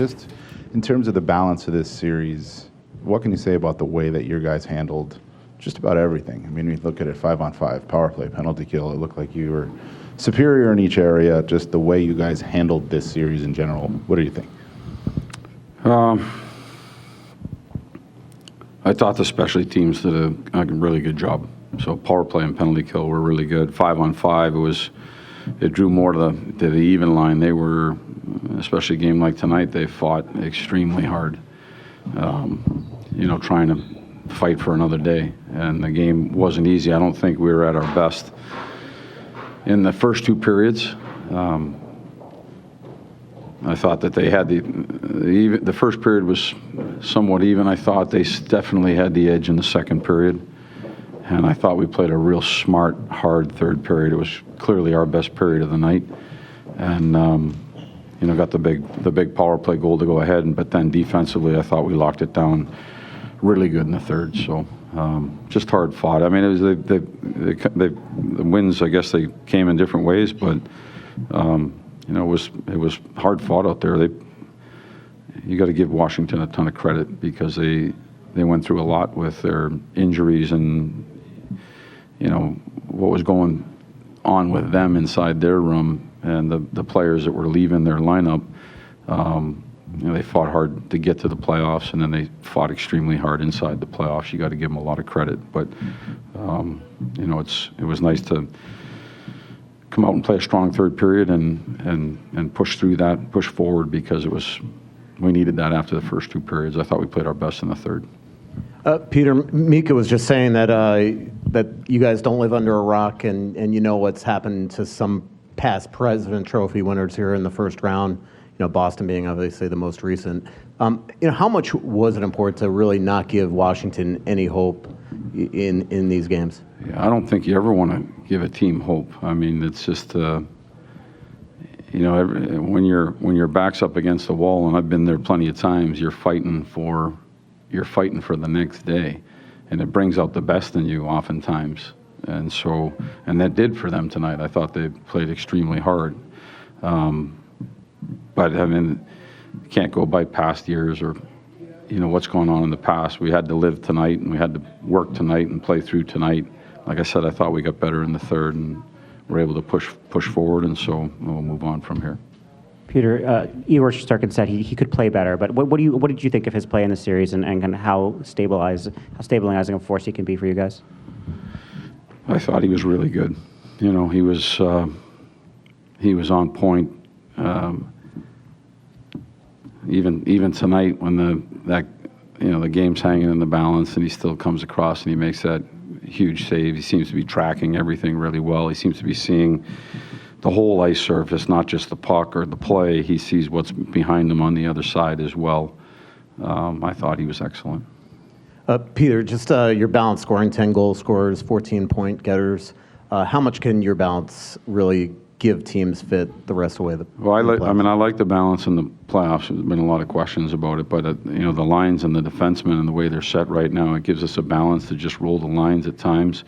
Just in terms of the balance of this series, what can you say about the way that your guys handled just about everything? I mean, we look at it 5-on-5, power play, penalty kill. It looked like you were superior in each area. Just the way you guys handled this series in general. What do you think? I thought the specialty teams did a really good job. So power play and penalty kill were really good. 5-on-5, it drew more to the even line. They were, especially a game like tonight, they fought extremely hard. Trying to fight for another day. And the game wasn't easy. I don't think we were at our best in the first two periods. I thought that they had the first period was somewhat even. I thought they definitely had the edge in the second period. And I thought we played a real smart, hard third period. It was clearly our best period of the night. And, got the big power play goal to go ahead. But then defensively, I thought we locked it down really good in the third. So just hard fought. I mean, it was the wins, I guess they came in different ways, but it was hard fought out there. You got to give Washington a ton of credit because they went through a lot with their injuries and what was going on with them inside their room and the players that were leaving their lineup. They fought hard to get to the playoffs, and then they fought extremely hard inside the playoffs. You got to give them a lot of credit, but it was nice to come out and play a strong third period and push through that, push forward, because we needed that after the first two periods. I thought we played our best in the third. Peter, Mika was just saying that that you guys don't live under a rock, and you know what's happened to some past President Trophy winners here in the first round. Boston being obviously the most recent. How much was it important to really not give Washington any hope in these games? Yeah, I don't think you ever want to give a team hope. I mean, it's just when your back's up against the wall, and I've been there plenty of times, you're fighting for the next day, and it brings out the best in you oftentimes. And that did for them tonight. I thought they played extremely hard. But I mean, you can't go by past years or what's going on in the past. We had to live tonight, and we had to work tonight and play through tonight. Like I said, I thought we got better in the third and were able to push forward, and so we'll move on from here. Peter, Igor Shesterkin said he could play better, but what did you think of his play in the series and kind of how stabilizing a force he can be for you guys? I thought he was really good. He was on point. Even tonight when the game's hanging in the balance and he still comes across and he makes that huge save. He seems to be tracking everything really well. He seems to be seeing the whole ice surface, not just the puck or the play. He sees what's behind him on the other side as well. I thought he was excellent. Peter, just your balance scoring, 10 goal scorers, 14-point getters. How much can your balance really give teams fit the rest of the way? I like the balance in the playoffs. There's been a lot of questions about it, but the lines and the defensemen and the way they're set right now, it gives us a balance to just roll the lines at times.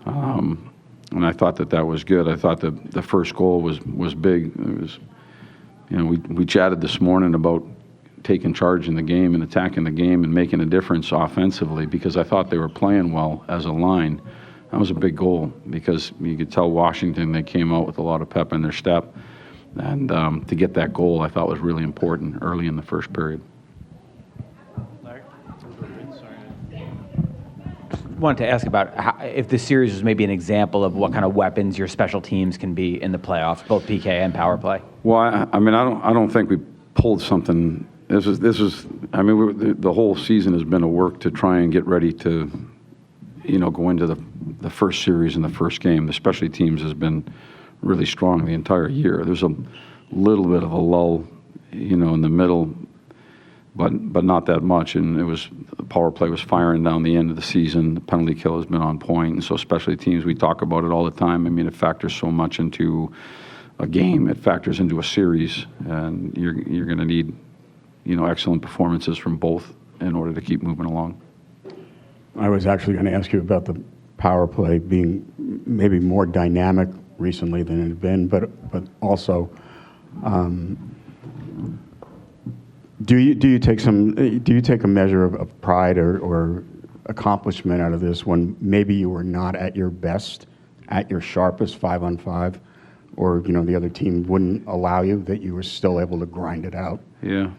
And I thought that was good. I thought that the first goal was big. It was, we chatted this morning about taking charge in the game and attacking the game and making a difference offensively, because I thought they were playing well as a line. That was a big goal because you could tell Washington, they came out with a lot of pep in their step. And to get that goal, I thought was really important early in the first period. Wanted to ask about if this series was maybe an example of what kind of weapons your special teams can be in the playoffs, both PK and power play. Well, I don't think we pulled something. This was. The whole season has been a work to try and get ready to, go into the first series and the first game. The specialty teams has been really strong the entire year. There's a little bit of a lull, in the middle, but not that much. And the power play was firing down the end of the season. The penalty kill has been on point. And so specialty teams, we talk about it all the time. I mean, it factors so much into a game. It factors into a series. And you're going to need, excellent performances from both in order to keep moving along. I was actually going to ask you about the power play being maybe more dynamic recently than it had been, but also Do you take a measure of pride or accomplishment out of this when maybe you were not at your best, at your sharpest 5-on-5, or the other team wouldn't allow you, that you were still able to grind it out? Yeah.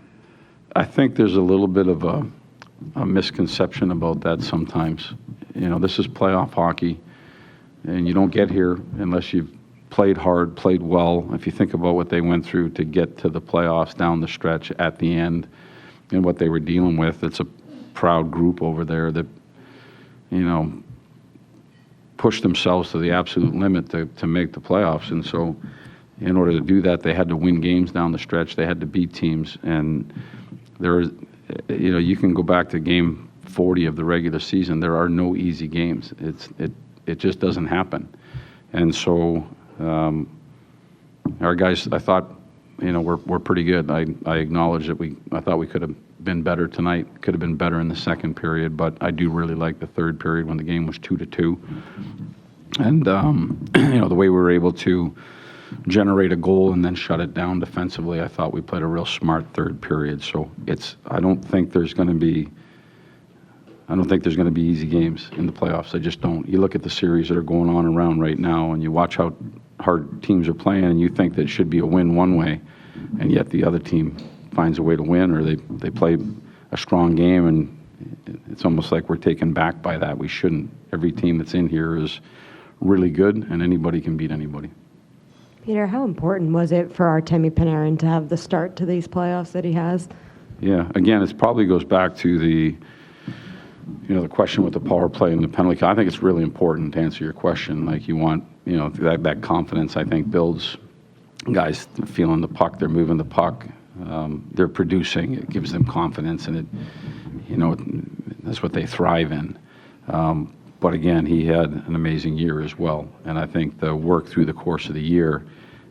I think there's a little bit of a misconception about that sometimes. This is playoff hockey, and you don't get here unless you've played hard, played well. If you think about what they went through to get to the playoffs down the stretch at the end and what they were dealing with, it's a proud group over there that, pushed themselves to the absolute limit to make the playoffs. And so in order to do that, they had to win games down the stretch. They had to beat teams. And you can go back to game 40 of the regular season. There are no easy games. It just doesn't happen. And so our guys, I thought, we're pretty good. I acknowledge that I thought we could have been better tonight, could have been better in the second period, but I do really like the third period when the game was 2-2. And, the way we were able to generate a goal and then shut it down defensively, I thought we played a real smart third period. So I don't think there's going to be easy games in the playoffs. I just don't. You look at the series that are going on around right now, and you watch how hard teams are playing, and you think that it should be a win one way, and yet the other team finds a way to win, or they play a strong game, and it's almost like we're taken back by that. We shouldn't. Every team that's in here is really good, and anybody can beat anybody. Peter, how important was it for Artemi Panarin to have the start to these playoffs that he has? Yeah, again, it probably goes back to the question with the power play and the penalty kill. I think it's really important to answer your question. Like, you want, that confidence, I think, builds guys feeling the puck, they're moving the puck, they're producing. It gives them confidence, and that's what they thrive in. But again, he had an amazing year as well. And I think the work through the course of the year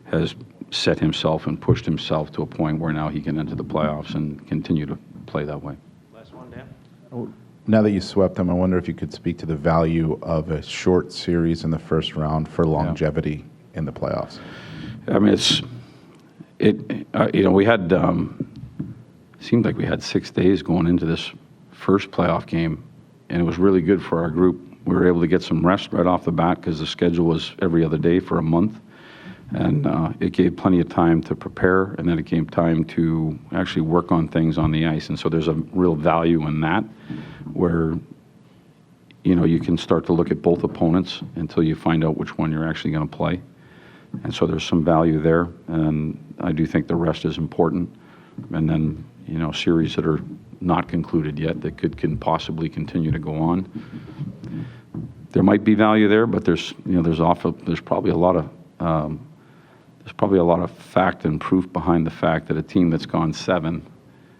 has set himself and pushed himself to a point where now he can enter the playoffs and continue to play that way. Last one, Dan. Now that you swept them, I wonder if you could speak to the value of a short series in the first round for longevity in the playoffs. I mean, we had, seemed like we had 6 days going into this first playoff game, and it was really good for our group. We were able to get some rest right off the bat because the schedule was every other day for a month. And it gave plenty of time to prepare, and then it gave time to actually work on things on the ice. And so there's a real value in that, where you can start to look at both opponents until you find out which one you're actually going to play. And so there's some value there, and I do think the rest is important. And then series that are not concluded yet that can possibly continue to go on. There might be value there, but there's probably a lot of fact and proof behind the fact that a team that's gone 7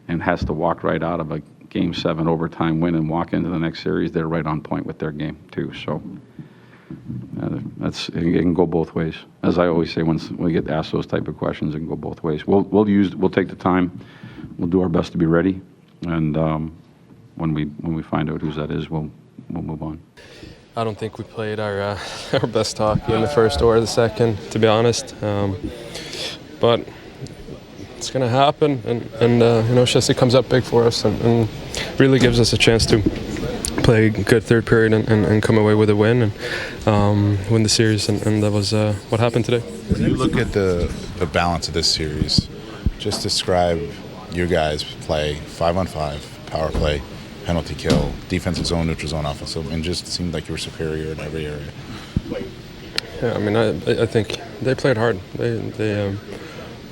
and has to walk right out of a Game 7 overtime win and walk into the next series, they're right on point with their game too. So it can go both ways. As I always say, when we get asked those type of questions, it can go both ways. We'll take the time. We'll do our best to be ready, and when we find out whose that is, we'll move on. I don't think we played our best hockey in the first or the second, to be honest. But it's going to happen, and Chessie comes up big for us and really gives us a chance to play a good third period and come away with a win and win the series, and that was what happened today. When you look at the balance of this series, just describe your guys' play, 5-on-5, power play, penalty kill, defensive zone, neutral zone, offensive, and just seemed like you were superior in every area. Yeah, I mean, I think they played hard. They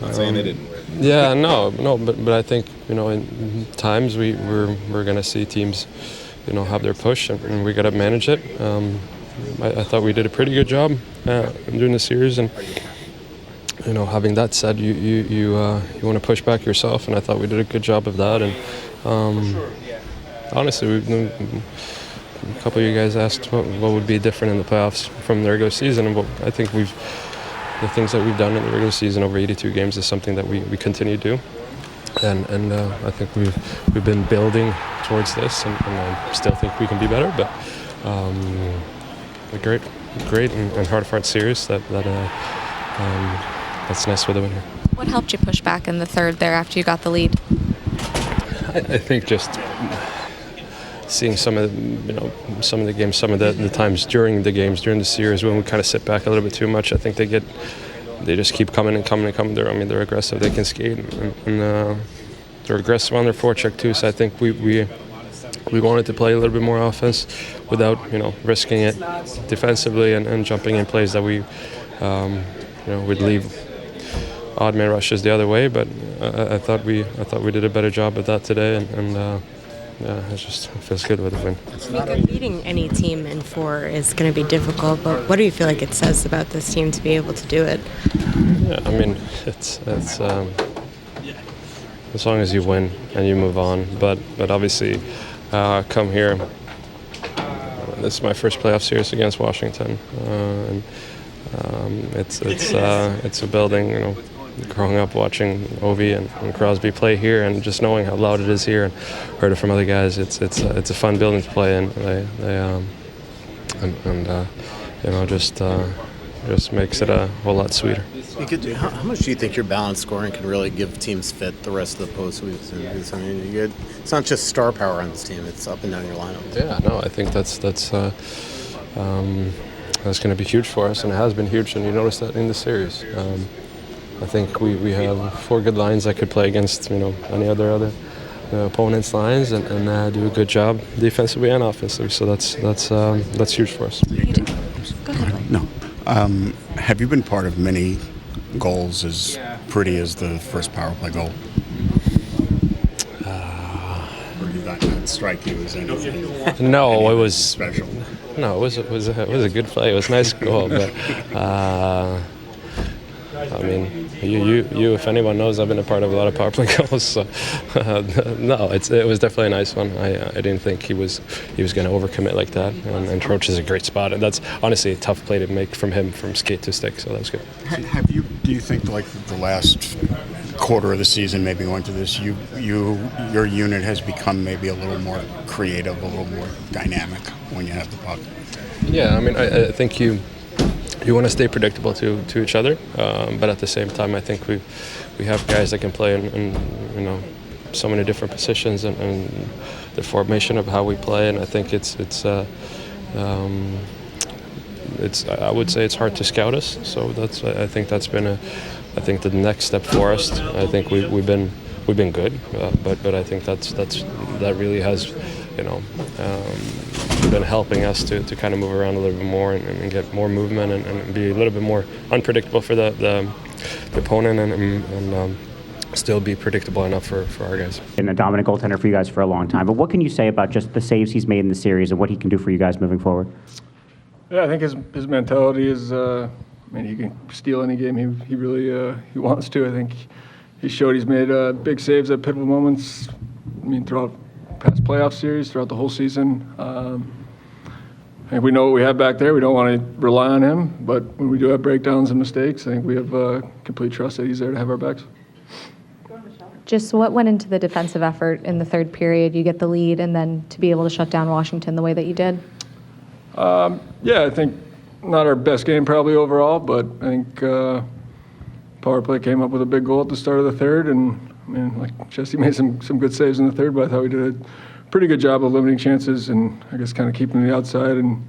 Not saying they didn't. Yeah, no, but I think in times we're gonna see teams, have their push, and we gotta manage it. I thought we did a pretty good job during the series, and having that said, you want to push back yourself, and I thought we did a good job of that. And honestly, a couple of you guys asked what would be different in the playoffs from the regular season, and I think the things that we've done in the regular season over 82 games is something that we continue to do, and I think we've been building towards this, and I still think we can be better. But a great and hard-fought series that's nice with a win here. What helped you push back in the third there after you got the lead? I think just seeing some of the games, some of the times during the series when we kind of sit back a little bit too much. I think they just keep coming and coming and coming. They're aggressive. They can skate and they're aggressive on their forecheck too. So I think we wanted to play a little bit more offense without risking it defensively and jumping in plays that we would leave odd man rushes the other way. But I thought we did a better job of that today, and it just feels good with the win. Mika, beating any team in 4 is going to be difficult, but what do you feel like it says about this team to be able to do it? Yeah, I mean, it's as long as you win and you move on. But obviously, come here. This is my first playoff series against Washington, and it's a building. Growing up watching Ovi and Crosby play here, and just knowing how loud it is here, and heard it from other guys, it's a fun building to play in. Just makes it a whole lot sweeter. How much do you think your balanced scoring can really give teams fit the rest of the postseason? I mean, it's not just star power on this team; it's up and down your lineup. Yeah, no, I think that's going to be huge for us, and it has been huge, and you notice that in the series. I think we have 4 good lines that could play against any other opponents' lines and do a good job defensively and offensively. So that's huge for us. Go ahead. No. Have you been part of many goals as pretty as the first power play goal? Or did that not strike you as anything? No, it was special. No, it was a good play. It was a nice goal, but. I mean, you, if anyone knows, I've been a part of a lot of power play goals. So, no, it was definitely a nice one. I didn't think he was going to overcommit like that. And Troch is a great spot, and that's honestly a tough play to make from him from skate to stick. So that was good. Do you think like the last quarter of the season, maybe going to this, your unit has become maybe a little more creative, a little more dynamic when you have the puck? Yeah, I mean, I think you want to stay predictable to each other, but at the same time, I think we have guys that can play in so many different positions and the formation of how we play, and I think I would say it's hard to scout us. So I think that's been I think the next step for us. I think we've been good, but I think that really has been helping us to kind of move around a little bit more and get more movement and be a little bit more unpredictable for the opponent and still be predictable enough for our guys. Been a dominant goaltender for you guys for a long time, but what can you say about just the saves he's made in the series and what he can do for you guys moving forward? Yeah, I think his mentality is, he can steal any game he really he wants to. I think he showed he's made big saves at pivotal moments. Throughout past playoff series, throughout the whole season. I think we know what we have back there. We don't want to rely on him, but when we do have breakdowns and mistakes, I think we have complete trust that he's there to have our backs. Just what went into the defensive effort in the third period? You get the lead, and then to be able to shut down Washington the way that you did? Yeah, I think not our best game probably overall, but I think power play came up with a big goal at the start of the third, and like Jesse made some good saves in the third, but I thought we did a pretty good job of limiting chances and I guess kind of keeping the outside, and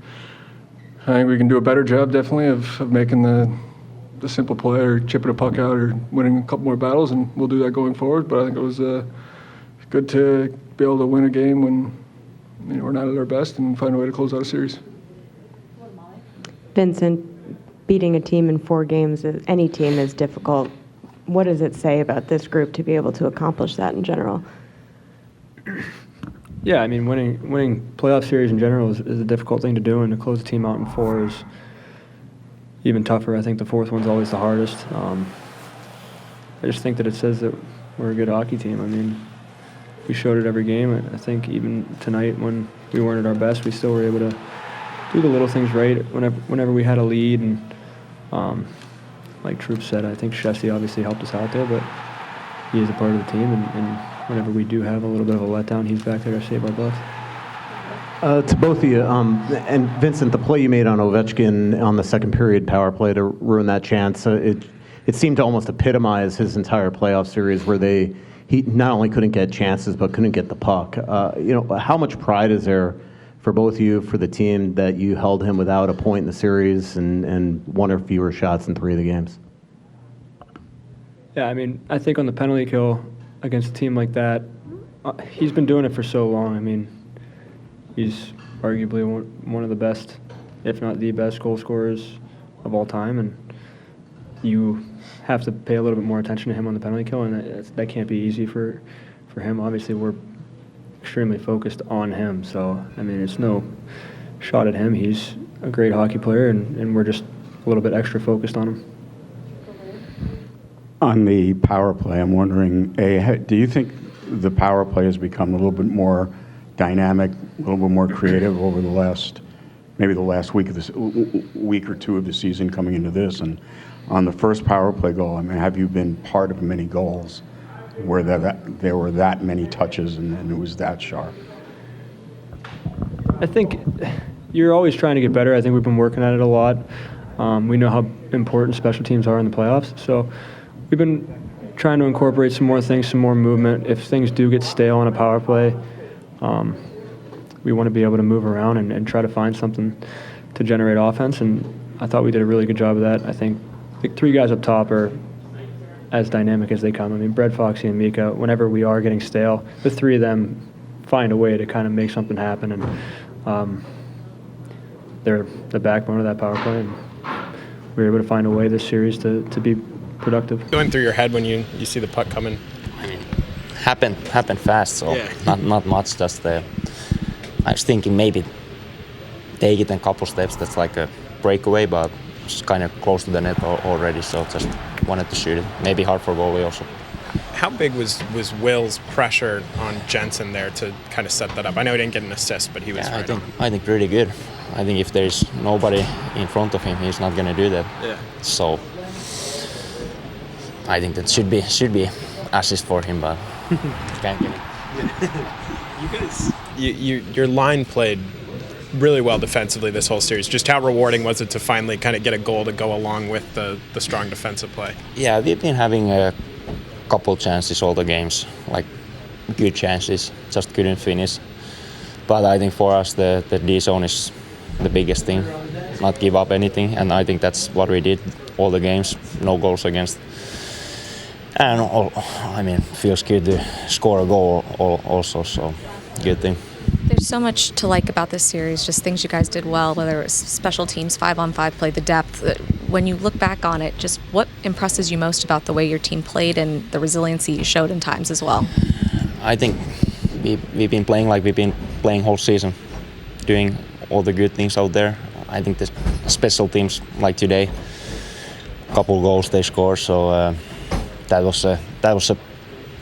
I think we can do a better job definitely of making the simple play or chipping a puck out or winning a couple more battles, and we'll do that going forward. But I think it was good to be able to win a game when we're not at our best and find a way to close out a series. Vincent, beating a team in 4 games, any team, is difficult. What does it say about this group to be able to accomplish that in general? Yeah, winning playoff series in general is a difficult thing to do, and to close a team out in 4 is even tougher. I think the 4th one's always the hardest. I just think that it says that we're a good hockey team. We showed it every game. I think even tonight when we weren't at our best, we still were able to do the little things right whenever we had a lead. And like Troop said, I think Shesty obviously helped us out there, but he is a part of the team, and whenever we do have a little bit of a letdown, he's back there to save our butts. To both of you, and Vincent, the play you made on Ovechkin on the second period power play to ruin that chance, it seemed to almost epitomize his entire playoff series, where they he not only couldn't get chances, but couldn't get the puck. How much pride is there for both of you, for the team, that you held him without a point in the series and one or fewer shots in 3 of the games? Yeah, I mean, I think on the penalty kill against a team like that, he's been doing it for so long. I mean, he's arguably one of the best, if not the best, goal scorers of all time, and you have to pay a little bit more attention to him on the penalty kill, and that can't be easy for him. Obviously, we're extremely focused on him, so, I mean, it's no shot at him. He's a great hockey player, and we're just a little bit extra focused on him. On the power play, I'm wondering, do you think the power play has become a little bit more dynamic, a little bit more creative over the last week or two of the season coming into this? And on the first power play goal, I mean, have you been part of many goals where there were that many touches and it was that sharp? I think you're always trying to get better. I think we've been working at it a lot. We know how important special teams are in the playoffs, so we've been trying to incorporate some more things, some more movement. If things do get stale on a power play, we want to be able to move around and try to find something to generate offense, and I thought we did a really good job of that. I think the 3 guys up top are as dynamic as they come. I mean, Brett, Foxy, and Mika, whenever we are getting stale, the 3 of them find a way to kind of make something happen, and they're the backbone of that power play, and we were able to find a way this series to be productive. Going through your head when you see the puck coming? I mean, happened fast, so yeah. not much. Just I was thinking maybe take it in a couple steps. That's like a breakaway, but it's kind of close to the net already, so just wanted to shoot it. Maybe hard for goalie also. How big was Will's pressure on Jensen there to kind of set that up? I know he didn't get an assist, but he was right on. I think pretty good. I think if there's nobody in front of him, he's not going to do that. Yeah. So I think that should be assist for him, but can't get it. You guys, your line played really well defensively this whole series. Just how rewarding was it to finally kind of get a goal to go along with the strong defensive play? Yeah, we've been having a couple chances all the games, like good chances, just couldn't finish. But I think for us the D-zone is the biggest thing, not give up anything, and I think that's what we did all the games, no goals against. And I mean, feels good to score a goal also, so good thing. There's so much to like about this series, just things you guys did well, whether it was special teams, 5-on-5 play, the depth. When you look back on it, just what impresses you most about the way your team played and the resiliency you showed in times as well? I think we've been playing like we've been playing whole season, doing all the good things out there. I think the special teams like today, a couple goals they scored, so that was a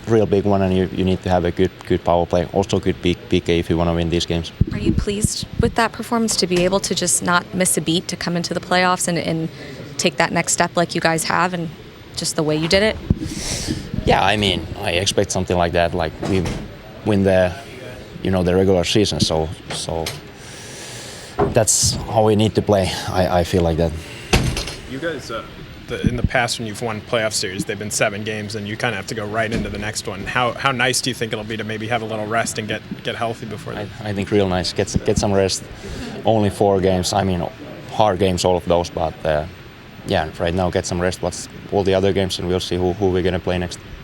real big one, and you need to have a good power play. Also good PK if you want to win these games. Are you pleased with that performance, to be able to just not miss a beat to come into the playoffs and take that next step like you guys have, and just the way you did it? Yeah, I mean, I expect something like that. Like we win the regular season, so that's how we need to play. I feel like that. You guys, in the past when you've won playoff series, they've been 7 games, and you kind of have to go right into the next one. How nice do you think it'll be to maybe have a little rest and get healthy before that? I think real nice. Get some rest. Only 4 games. I mean, hard games, all of those, but yeah, right now get some rest. What's all the other games, and we'll see who we're gonna play next.